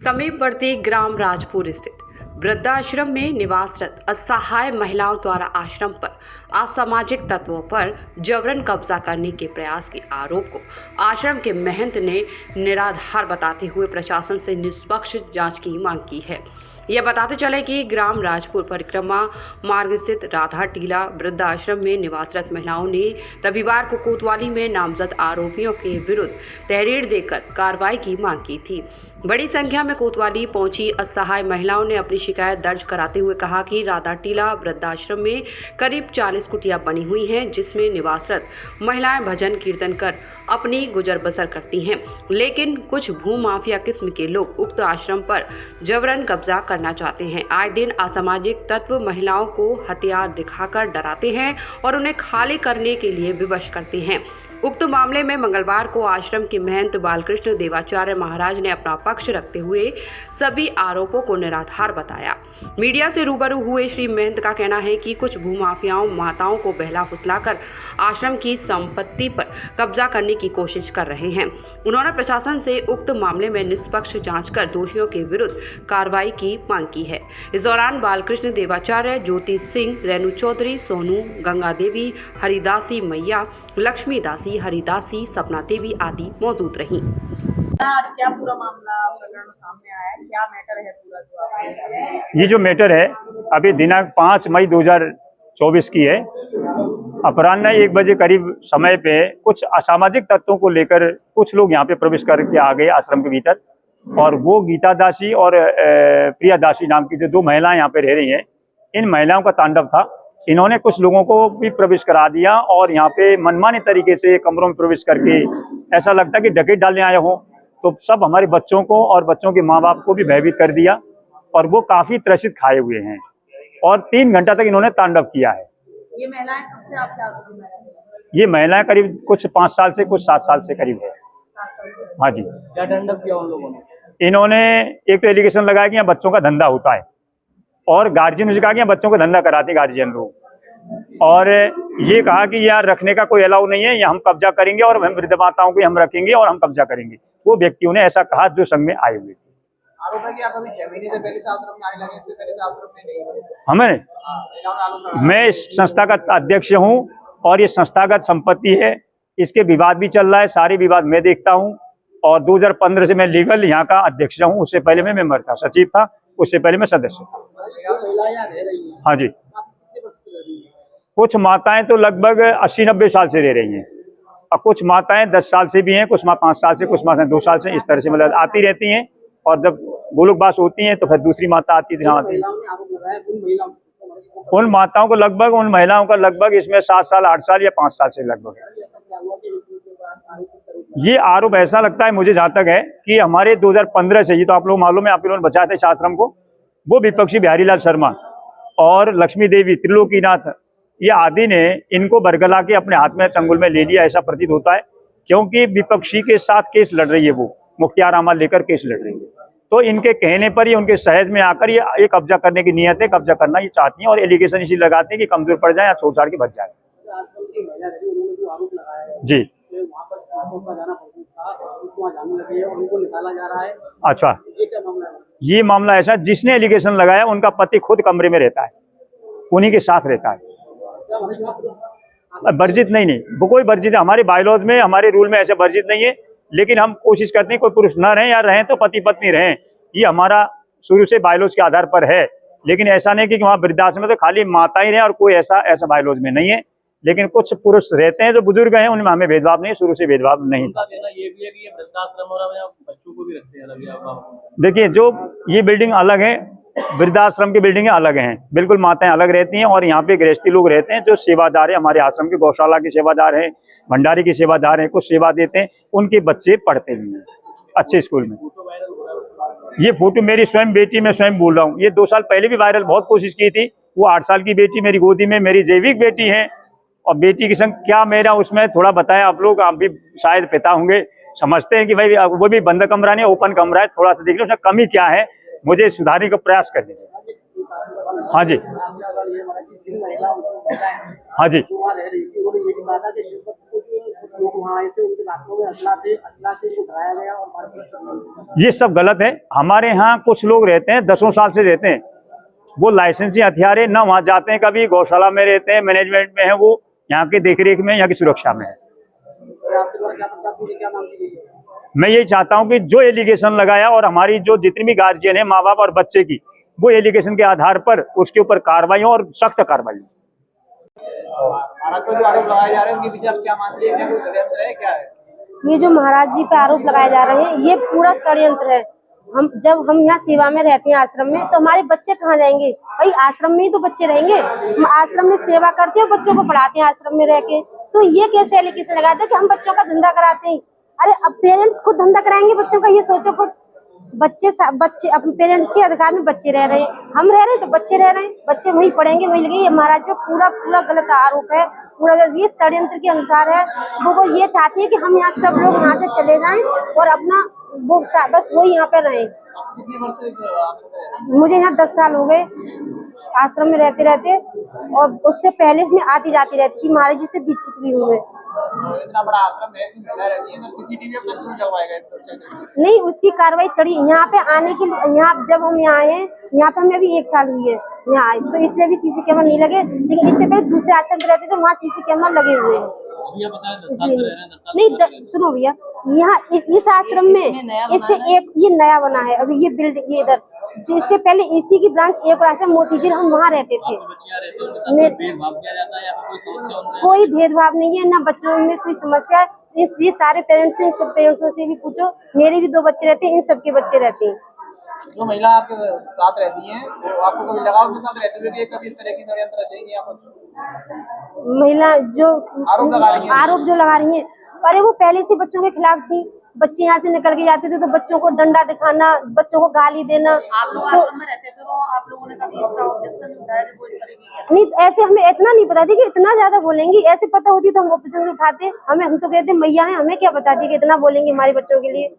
समीपवर्ती ग्राम राजपुर स्थित वृद्धाश्रम में निवासरत असहाय महिलाओं द्वारा आश्रम पर असामाजिक तत्वों पर जबरन कब्जा करने के प्रयास के आरोप को आश्रम के महंत ने निराधार बताते हुए प्रशासन से निष्पक्ष जांच की मांग की है। यह बताते चले कि ग्राम राजपुर परिक्रमा मार्ग स्थित राधा टीला वृद्धाश्रम में निवासरत महिलाओं ने रविवार को कोतवाली में नामजद आरोपियों के विरुद्ध तहरीर देकर कार्रवाई की मांग की थी। बड़ी संख्या में कोतवाली पहुंची असहाय महिलाओं ने अपनी शिकायत दर्ज कराते हुए कहा कि राधा टीला वृद्धाश्रम में करीब 40 कुटिया बनी हुई हैं, जिसमें निवासरत महिलाएं भजन कीर्तन कर अपनी गुजर बसर करती हैं, लेकिन कुछ भूमाफिया किस्म के लोग उक्त आश्रम पर जबरन कब्जा करना चाहते हैं। आए दिन असामाजिक तत्व महिलाओं को हथियार दिखाकर डराते हैं और उन्हें खाली करने के लिए विवश करते हैं। उक्त मामले में मंगलवार को आश्रम के महंत बालकृष्ण देवाचार्य महाराज ने अपना पक्ष रखते हुए सभी आरोपों को निराधार बताया। मीडिया से रूबरू हुए श्री महंत का कहना है कि कुछ भूमाफियाओं माताओं को बहला फुसलाकर आश्रम की संपत्ति पर कब्जा करने की कोशिश कर रहे हैं। उन्होंने प्रशासन से उक्त मामले में निष्पक्ष जांच कर दोषियों के विरुद्ध कार्रवाई की मांग की है। इस दौरान बालकृष्ण देवाचार्य, ज्योति सिंह, रेणु चौधरी, सोनू, गंगा देवी, हरिदासी मैया, लक्ष्मी दासी, हरिदासी, सपना देवी आदि मौजूद रहीं। आज क्या पूरा मामला प्रकरण सामने आया है, क्या मैटर है पूरा जो आपने? ये जो मैटर है अभी दिनांक 5 मई 2024 की है। अपराह्न 1 बजे करीब समय पे कुछ असामाजिक तत्वों को लेकर कुछ लोग यहाँ पे प्रवेश करके आ गए आश्रम के भीतर, और वो गीता दासी और प्रिया दासी नाम की जो 2 महिलाएं यहाँ पे रह रही हैं, इन महिलाओं का तांडव था। इन्होंने कुछ लोगों को भी प्रवेश करा दिया और यहाँ पे मनमाने तरीके से कमरों में प्रवेश करके ऐसा लगता है कि डकैत डालने आए हों, तो सब हमारे बच्चों को और बच्चों के माँ बाप को भी भयभीत कर दिया, और वो काफी त्रसित खाए हुए हैं और 3 घंटा तक इन्होंने तांडव किया है। ये महिलाएं कब से आपके आश्रम में रहती हैं? ये महिलाएं करीब कुछ 5 साल से कुछ 7 साल से करीब है। हाँ जी। क्या तांडव किया उन लोगों ने? इन्होंने एक तो एलिगेशन लगाया कि यहाँ बच्चों का धंधा होता है, और गार्जियन ने कहा कि यहाँ बच्चों का धंधा कराते हैं गार्जियन लोग, और ये कहा कि यार रखने का कोई अलाउ नहीं है, ये हम कब्जा करेंगे और हम वृद्ध माताओं को हम रखेंगे और हम कब्जा करेंगे। वो व्यक्तियों ने ऐसा कहा जो संघ में आए हुए थे। आरोप है कि आप अभी 6 महीने से पहले से आश्रम में आने लगे, इससे पहले से आश्रम में नहीं थे। हमें मैं इस संस्था का अध्यक्ष हूँ और ये संस्थागत संपत्ति है, इसके विवाद भी चल रहा है, सारे विवाद मैं देखता हूँ, और 2015 से मैं लीगल यहाँ का अध्यक्ष हूँ। उससे पहले मैं मेंबर था, सचिव था, उससे पहले मैं सदस्य था। हाँ जी। कुछ माताएं तो लगभग 80-90 साल से रह रही हैं, और कुछ माताएं 10 साल से भी हैं, कुछ माँ 5 साल से, कुछ माताएं 2 साल से, इस तरह से मतलब आती रहती हैं, और जब गोलोकवास होती हैं तो फिर दूसरी माता आती है। उन माताओं को लगभग, उन महिलाओं का लगभग इसमें 7 साल 8 साल या 5 साल से लगभग है। ये आरोप ऐसा लगता है मुझे जहाँ तक है कि हमारे 2015 से, ये तो आप लोग मालूम है, आप लोगों ने बचाया था इस आश्रम को, वो विपक्षी बिहारी लाल शर्मा और लक्ष्मी देवी, त्रिलोकीनाथ, ये आदि ने इनको बरगला के अपने हाथ में चंगुल में ले लिया, ऐसा प्रतीत होता है, क्योंकि विपक्षी के साथ केस लड़ रही है, वो मुख्तियार अहमद लेकर केस लड़ रही है। तो इनके कहने पर ये, उनके सहज में आकर ये कब्जा करने की नियत है, कब्जा करना ये चाहती हैं, और एलिगेशन इसी लगाते हैं कि कमजोर पड़ जाए या छोड़ छाड़ के बच जाए। जी। अच्छा, ये मामला ऐसा, जिसने एलिगेशन लगाया उनका पति खुद कमरे में रहता है, उन्हीं के साथ रहता है। वर्जित नहीं, वो कोई वर्जित, हमारे बायलॉज में, हमारे रूल में ऐसे वर्जित नहीं है, लेकिन हम कोशिश करते हैं कोई पुरुष न रहें, या रहें तो पति पत्नी रहें। ये हमारा शुरू से बायलॉज के आधार पर है, लेकिन ऐसा नहीं कि वहाँ वृद्धाश्रम में तो खाली माता ही रहे और कोई ऐसा बायलॉज में नहीं है, लेकिन कुछ पुरुष रहते हैं जो बुजुर्ग हैं, उनमें हमें भेदभाव नहीं, शुरू से भेदभाव नहीं था। ये भी है कि ये वृद्धाश्रम और बच्चों को भी रखते हैं। देखिए, जो ये बिल्डिंग अलग है, वृद्धाश्रम की बिल्डिंगें अलग हैं, बिल्कुल माताएं अलग रहती हैं, और यहाँ पे गृहस्थी लोग रहते हैं जो सेवादार है, हमारे आश्रम के गौशाला के सेवादार हैं, भंडारी के सेवादार हैं, कुछ सेवा देते हैं, उनके बच्चे पढ़ते भी हैं अच्छे स्कूल में। ये फोटो मेरी स्वयं बेटी, मैं स्वयं बोल रहा हूँ, ये 2 साल पहले भी वायरल बहुत कोशिश की थी। वो 8 साल की बेटी मेरी गोदी में, मेरी जैविक बेटी है, और बेटी के संग क्या मेरा उसमें थोड़ा बताया आप लोग, आप भी शायद पिता होंगे, समझते हैं कि भाई वो भी बंद कमरा नहीं, ओपन कमरा है, थोड़ा सा देख लो उसमें कमी क्या है, मुझे सुधारने का प्रयास कर दीजिए। हाँ जी, हाँ जी, कुछ लोग वहाँ आए थे, उनके इलाकों में अल्लाह से उनको डराया गया और मारपीट ये सब गलत है। हमारे यहाँ कुछ लोग रहते हैं, 10 साल से रहते हैं, वो लाइसेंसी हथियार है ना, वहाँ जाते हैं, कभी गौशाला में रहते हैं, मैनेजमेंट में है, वो यहाँ की देखरेख में, यहाँ की सुरक्षा में है। आपके द्वारा क्या प्रशासन से क्या मांग की गई है? मैं यही चाहता हूँ कि जो एलिगेशन लगाया और हमारी जो जितनी भी गार्जियन है, माँ बाप और बच्चे की, वो एलिगेशन के आधार पर उसके ऊपर कार्रवाई हो और सख्त कार्रवाई। महाराज पर जो आरोप लगाए जा रहे हैं उनके पीछे आप क्या मानते हैं? क्या कोई षड्यंत्र है, क्या है? ये जो महाराज जी पे आरोप लगाए जा रहे हैं, ये पूरा षड्यंत्र है। जब हम यहाँ सेवा में रहते हैं आश्रम में, तो हमारे बच्चे कहाँ जाएंगे? भाई आश्रम में ही तो बच्चे रहेंगे। हम आश्रम में सेवा करते हैं, बच्चों को पढ़ाते हैं आश्रम में रह के, तो ये कैसे एलिगेशन लगाते हैं कि हम बच्चों का धंधा कराते हैं? अरे अब पेरेंट्स खुद धंधा कराएंगे बच्चों का, ये सोचो खुद। बच्चे अपने पेरेंट्स के अधिकार में बच्चे रह रहे हैं, हम रह रहे हैं तो बच्चे रह रहे हैं, बच्चे वही पढ़ेंगे वही लगे। ये महाराज पे पूरा गलत आरोप है, पूरा ये षड्यंत्र के अनुसार है। वो ये चाहती है कि हम यहाँ सब लोग यहाँ से चले जाएं और अपना वो बस वही यहाँ पे रहें। कितने वर्ष से आश्रम में रह रहे हैं? मुझे यहाँ 10 साल हो गए आश्रम में रहते रहते, और उससे पहले मैं आती जाती रहती थी, महाराज जी से दीक्षित भी हुए। तो इतना बड़ा आश्रम है, इतनी महिला रहती है, तो सीसीटीवी अब तक क्यों चलवाएगा इस? नहीं, उसकी कार्रवाई चढ़ी यहाँ पे आने के लिए। यहाँ जब हम यहाँ आए, यहाँ पे हमें अभी 1 साल हुई है यहाँ आए, तो इसलिए भी सीसी कैमरा नहीं लगे, लेकिन इससे पहले दूसरे आश्रम पे रहते थे, वहाँ सीसी कैमरा लगे हुए हैं। नहीं सुनो भैया, यहाँ इस आश्रम में इससे एक ये नया बना है अभी, ये बिल्डिंग ये इधर, जिससे पहले एसी की ब्रांच एक और आश्रम मोतीझील, हम वहाँ रहते थे। कोई भेदभाव नहीं है, ना बच्चों में कोई समस्या है। ये सारे पेरेंट्स से, इन सब पेरेंट्सों से भी पूछो, मेरे भी 2 बच्चे रहते हैं, इन सबके बच्चे रहते हैं। जो महिला आपके साथ रहती हैं, वो आपको कभी लगा उनके साथ रहते हुए कि कभी इस तरह की षड्यंत्र रचेंगी आप? महिला जो आरोप जो लगा रही हैं, अरे वो पहले से बच्चों के खिलाफ थी। बच्चे यहाँ से निकल के जाते थे तो बच्चों को डंडा दिखाना, बच्चों को गाली देना। आप लोग आश्रम में रहते थे तो आप लोगों ने कभी इसका ऑब्जेक्शन उठाया जब वो इस तरह की? नहीं, ऐसे हमें इतना नहीं पता थी कि इतना ज्यादा बोलेंगी। ऐसे पता होती तो हम ऑब्जेक्शन उठाते। हम तो कहते मैया हैं, हमें क्या बताती कि इतना बोलेंगी हमारे बच्चों के लिए।